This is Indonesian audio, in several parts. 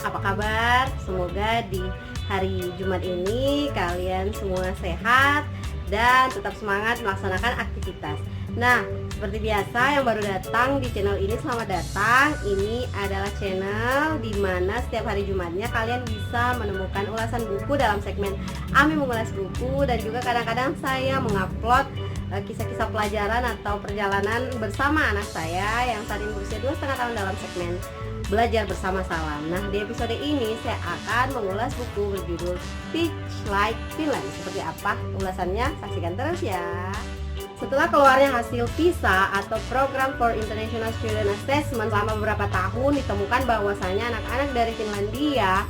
apa kabar? Semoga di hari Jumat ini kalian semua sehat dan tetap semangat melaksanakan aktivitas. Nah, seperti biasa yang baru datang di channel ini, selamat datang. Ini adalah channel di mana setiap hari Jumatnya kalian bisa menemukan ulasan buku dalam segmen Ami Mengulas Buku, dan juga kadang-kadang saya mengupload kisah-kisah pelajaran atau perjalanan bersama anak saya yang saat ini berusia 2,5 tahun dalam segmen Belajar Bersama Salam. Nah, di episode ini saya akan mengulas buku berjudul Teach Like Finland. Seperti apa ulasannya? Saksikan terus ya. Setelah keluarnya hasil PISA atau Program for International Student Assessment selama beberapa tahun, ditemukan bahwasanya anak-anak dari Finlandia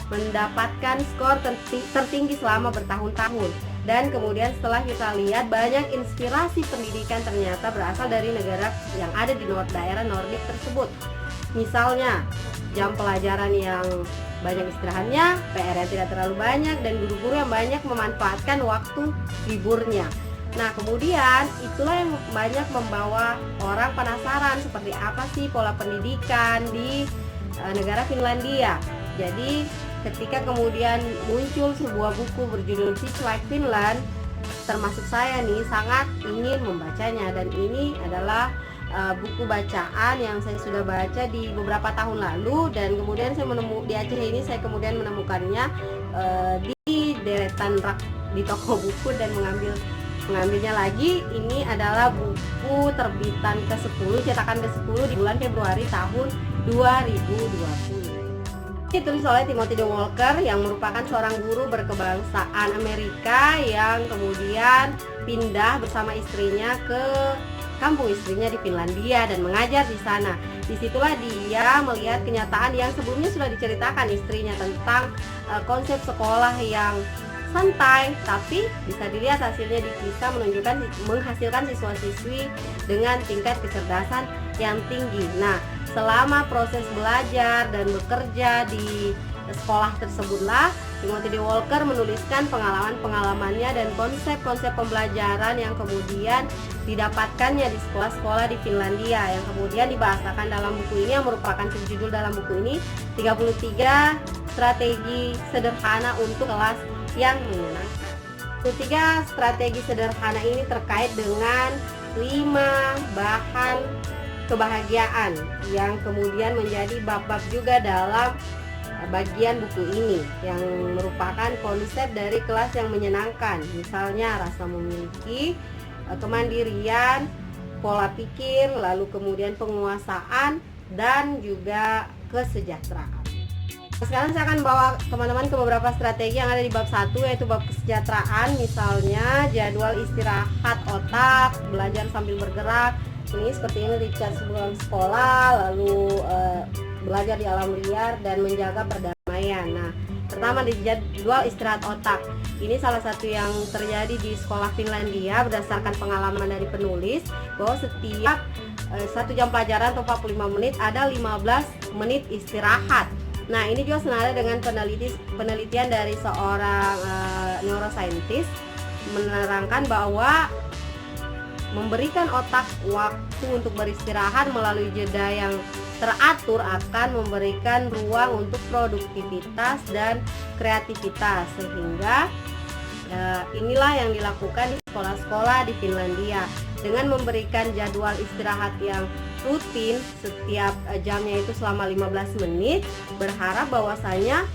mendapatkan skor tertinggi selama bertahun-tahun. Dan kemudian setelah kita lihat, banyak inspirasi pendidikan ternyata berasal dari negara yang ada di daerah Nordik tersebut. Misalnya jam pelajaran yang banyak istirahatnya, PR yang tidak terlalu banyak, dan guru-guru yang banyak memanfaatkan waktu liburnya. Nah, kemudian itulah yang banyak membawa orang penasaran seperti apa sih pola pendidikan di negara Finlandia. Jadi ketika kemudian muncul sebuah buku berjudul Teach Like Finland, termasuk saya nih sangat ingin membacanya, dan ini adalah buku bacaan yang saya sudah baca di beberapa tahun lalu, dan kemudian saya di Aceh ini saya kemudian menemukannya di deretan rak di toko buku dan mengambilnya lagi. Ini adalah buku terbitan ke-10, cetakan ke-10 di bulan Februari tahun 2020. Ditulis oleh Timothy D. Walker yang merupakan seorang guru berkebangsaan Amerika yang kemudian pindah bersama istrinya ke kampung istrinya di Finlandia dan mengajar di sana. Disitulah dia melihat kenyataan yang sebelumnya sudah diceritakan istrinya tentang konsep sekolah yang santai, tapi bisa dilihat hasilnya bisa menghasilkan siswa-siswi dengan tingkat kecerdasan yang tinggi. Nah, selama proses belajar dan bekerja di sekolah tersebutlah Timothy D. Walker menuliskan pengalaman-pengalamannya dan konsep-konsep pembelajaran yang kemudian didapatkannya di sekolah-sekolah di Finlandia, yang kemudian dibahasakan dalam buku ini, yang merupakan subjudul dalam buku ini 33 strategi sederhana untuk kelas yang menyenangkan. 33 strategi sederhana ini terkait dengan 5 bahan kebahagiaan yang kemudian menjadi bab-bab juga dalam bagian buku ini, yang merupakan konsep dari kelas yang menyenangkan. Misalnya rasa memiliki, kemandirian, pola pikir, lalu kemudian penguasaan, dan juga kesejahteraan. Sekarang saya akan bawa teman-teman ke beberapa strategi yang ada di bab 1, yaitu bab kesejahteraan. Misalnya jadwal istirahat otak, belajar sambil bergerak. Ini seperti ini Richard sebelum sekolah, lalu belajar di alam liar dan menjaga perdamaian. Nah, pertama di jadwal istirahat otak. Ini salah satu yang terjadi di sekolah Finlandia berdasarkan pengalaman dari penulis, bahwa setiap 1 jam pelajaran atau 45 menit ada 15 menit istirahat. Nah, ini juga senada dengan penelitian dari seorang neuroscientist menerangkan bahwa memberikan otak waktu untuk beristirahat melalui jeda yang teratur akan memberikan ruang untuk produktivitas dan kreativitas, sehingga inilah yang dilakukan di sekolah-sekolah di Finlandia dengan memberikan jadwal istirahat yang rutin setiap jamnya itu selama 15 menit, berharap bahwasanya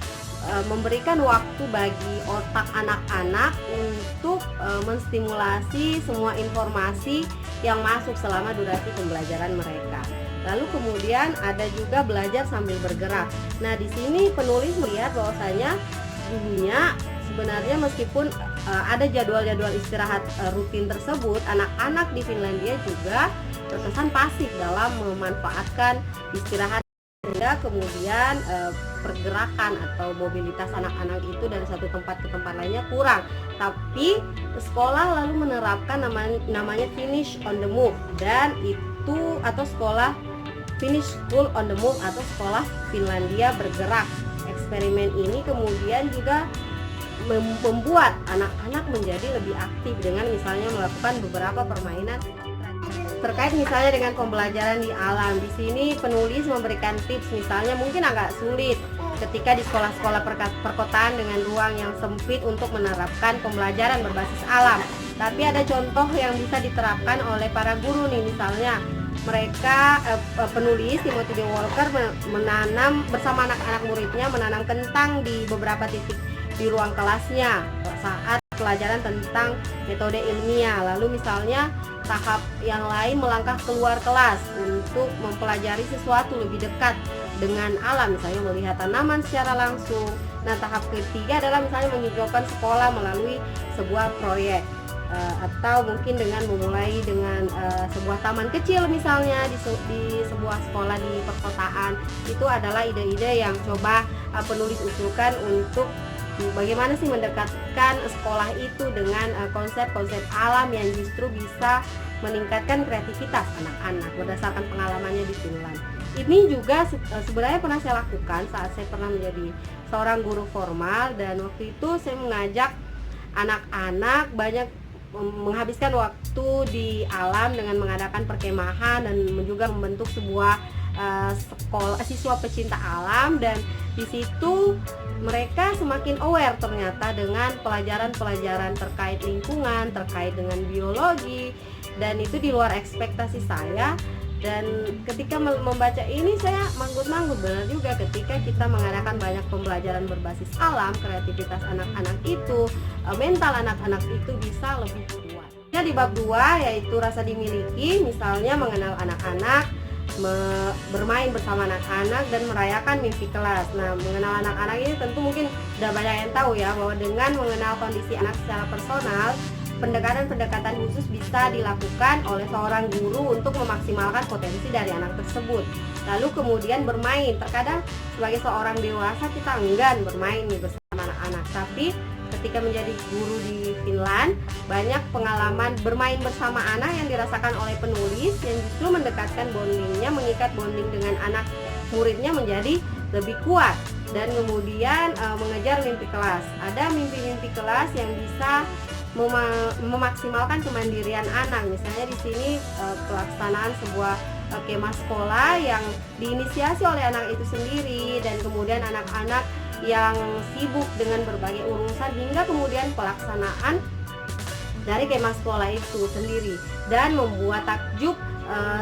memberikan waktu bagi otak anak-anak untuk menstimulasi semua informasi yang masuk selama durasi pembelajaran mereka. Lalu kemudian ada juga belajar sambil bergerak. Nah, di sini penulis melihat bahwasanya dulunya sebenarnya meskipun ada jadwal-jadwal istirahat rutin tersebut, anak-anak di Finlandia juga terkesan pasif dalam memanfaatkan istirahat, sehingga kemudian pergerakan atau mobilitas anak-anak itu dari satu tempat ke tempat lainnya kurang. Tapi sekolah lalu menerapkan namanya Finish on the Move, dan itu atau sekolah Finnish School on the Move atau sekolah Finlandia bergerak. Eksperimen ini kemudian juga membuat anak-anak menjadi lebih aktif dengan misalnya melakukan beberapa permainan terkait misalnya dengan pembelajaran di alam. Di sini penulis memberikan tips, misalnya mungkin agak sulit ketika di sekolah-sekolah perkotaan dengan ruang yang sempit untuk menerapkan pembelajaran berbasis alam. Tapi ada contoh yang bisa diterapkan oleh para guru nih, misalnya mereka penulis Timothy D. Walker menanam bersama anak-anak muridnya menanam kentang di beberapa titik di ruang kelasnya saat pelajaran tentang metode ilmiah. Lalu misalnya tahap yang lain melangkah keluar kelas untuk mempelajari sesuatu lebih dekat dengan alam, misalnya melihat tanaman secara langsung. Nah, tahap ketiga adalah misalnya menghijaukan sekolah melalui sebuah proyek, atau mungkin dengan memulai dengan sebuah taman kecil misalnya di sebuah sekolah di perkotaan. Itu adalah ide-ide yang coba penulis usulkan untuk bagaimana sih mendekatkan sekolah itu dengan konsep-konsep alam yang justru bisa meningkatkan kreativitas anak-anak berdasarkan pengalamannya di Finland. Ini juga sebenarnya pernah saya lakukan saat saya pernah menjadi seorang guru formal, dan waktu itu saya mengajak anak-anak banyak menghabiskan waktu di alam dengan mengadakan perkemahan dan juga membentuk sebuah sekolah siswa pecinta alam. Dan di situ mereka semakin aware ternyata dengan pelajaran-pelajaran terkait lingkungan, terkait dengan biologi, dan itu di luar ekspektasi saya. Dan ketika membaca ini saya manggut-manggut, benar juga ketika kita mengadakan banyak pembelajaran berbasis alam, kreativitas anak-anak itu, mental anak-anak itu bisa lebih kuat. Di bab 2 yaitu rasa dimiliki, misalnya mengenal anak-anak, bermain bersama anak-anak, dan merayakan mimpi kelas. Nah, mengenal anak-anak ini tentu mungkin sudah banyak yang tahu ya, bahwa dengan mengenal kondisi anak secara personal, pendekatan-pendekatan khusus bisa dilakukan oleh seorang guru untuk memaksimalkan potensi dari anak tersebut. Lalu kemudian bermain, terkadang sebagai seorang dewasa kita enggan bermain bersama anak-anak, tapi ketika menjadi guru di Finland, banyak pengalaman bermain bersama anak yang dirasakan oleh penulis yang justru mendekatkan bondingnya, mengikat bonding dengan anak muridnya menjadi lebih kuat, dan kemudian mengejar mimpi kelas. Ada mimpi-mimpi kelas yang bisa memaksimalkan kemandirian anak. Misalnya di sini pelaksanaan sebuah kemah sekolah yang diinisiasi oleh anak itu sendiri, dan kemudian anak-anak yang sibuk dengan berbagai urusan hingga kemudian pelaksanaan dari kemah sekolah itu sendiri, dan membuat takjub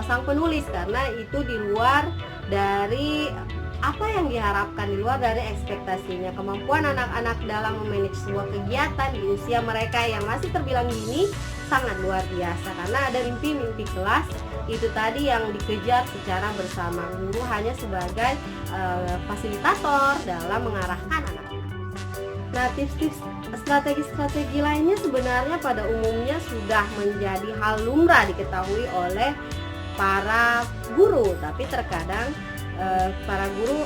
sang penulis karena itu di luar dari apa yang diharapkan, di luar dari ekspektasinya. Kemampuan anak-anak dalam memanage sebuah kegiatan di usia mereka yang masih terbilang dini sangat luar biasa, karena ada mimpi-mimpi kelas itu tadi yang dikejar secara bersama. Guru hanya sebagai fasilitator dalam mengarahkan anak-anak. Nah, tips-tips strategi-strategi lainnya sebenarnya pada umumnya sudah menjadi hal lumrah diketahui oleh para guru, tapi terkadang para guru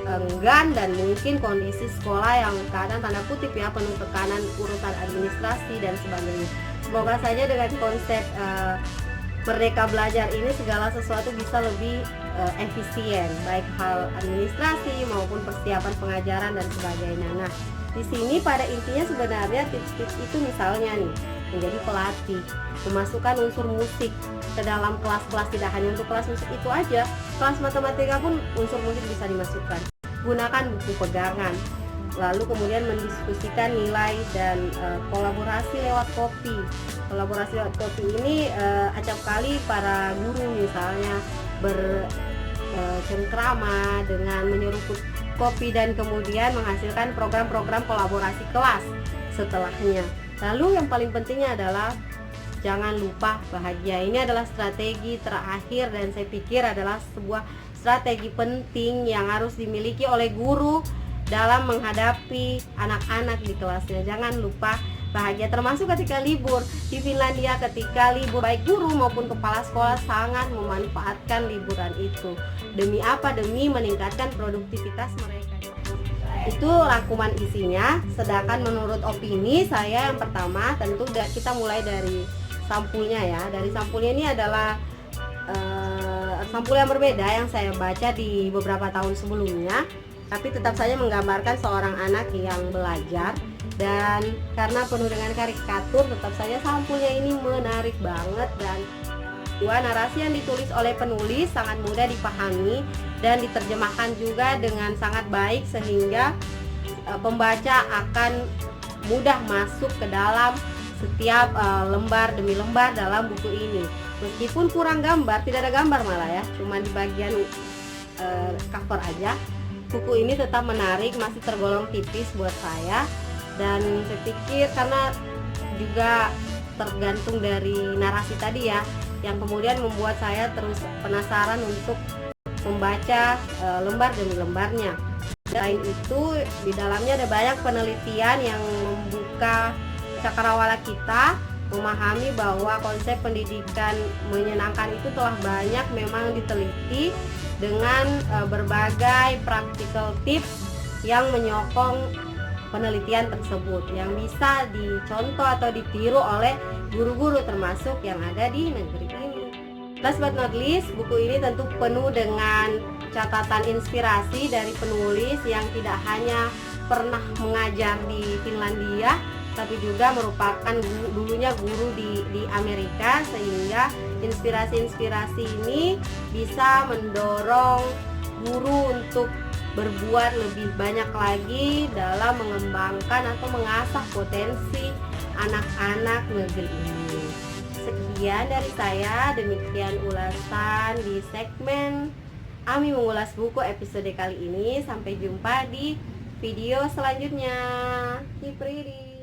enggan, dan mungkin kondisi sekolah yang kadang tanda kutip ya penuh tekanan urusan administrasi dan sebagainya. Semoga saja dengan konsep Merdeka Belajar ini segala sesuatu bisa lebih efisien, baik hal administrasi maupun persiapan pengajaran dan sebagainya. Nah, di sini pada intinya sebenarnya tips-tips itu misalnya nih, menjadi pelatih, memasukkan unsur musik ke dalam kelas-kelas, tidak hanya untuk kelas musik itu aja, kelas matematika pun unsur musik bisa dimasukkan. Gunakan buku pegangan, lalu kemudian mendiskusikan nilai dan kolaborasi lewat kopi. Kolaborasi lewat kopi ini acap kali para guru misalnya bercengkrama dengan menyeruput kopi dan kemudian menghasilkan program-program kolaborasi kelas setelahnya. Lalu yang paling pentingnya adalah jangan lupa bahagia. Ini adalah strategi terakhir dan saya pikir adalah sebuah strategi penting yang harus dimiliki oleh guru dalam menghadapi anak-anak di kelasnya. Jangan lupa bahagia, termasuk ketika libur. Di Finlandia ketika libur, baik guru maupun kepala sekolah sangat memanfaatkan liburan itu. Demi apa? Demi meningkatkan produktivitas mereka. Itu rangkuman isinya. Sedangkan menurut opini saya, yang pertama tentu kita mulai dari sampulnya ya. Dari sampulnya ini adalah sampul yang berbeda yang saya baca di beberapa tahun sebelumnya, tapi tetap saja menggambarkan seorang anak yang belajar, dan karena penuh dengan karikatur tetap saja sampulnya ini menarik banget dan Dua, narasi yang ditulis oleh penulis sangat mudah dipahami dan diterjemahkan juga dengan sangat baik sehingga pembaca akan mudah masuk ke dalam setiap lembar demi lembar dalam buku ini. Meskipun kurang gambar, tidak ada gambar malah ya, cuma di bagian cover aja. Buku ini tetap menarik, masih tergolong tipis buat saya, dan saya pikir karena juga tergantung dari narasi tadi ya, yang kemudian membuat saya terus penasaran untuk membaca lembar demi lembarnya. Selain itu, di dalamnya ada banyak penelitian yang membuka cakrawala kita memahami bahwa konsep pendidikan menyenangkan itu telah banyak memang diteliti dengan berbagai practical tips yang menyokong penelitian tersebut yang bisa dicontoh atau ditiru oleh guru-guru termasuk yang ada di negeri ini. Last but not least, buku ini tentu penuh dengan catatan inspirasi dari penulis yang tidak hanya pernah mengajar di Finlandia, tapi juga merupakan dulunya guru di Amerika, sehingga inspirasi-inspirasi ini bisa mendorong guru untuk berbuat lebih banyak lagi dalam mengembangkan atau mengasah potensi anak-anak negeri ini. Sekian dari saya, demikian ulasan di segmen Ami Mengulas Buku episode kali ini. Sampai jumpa di video selanjutnya. Keep reading.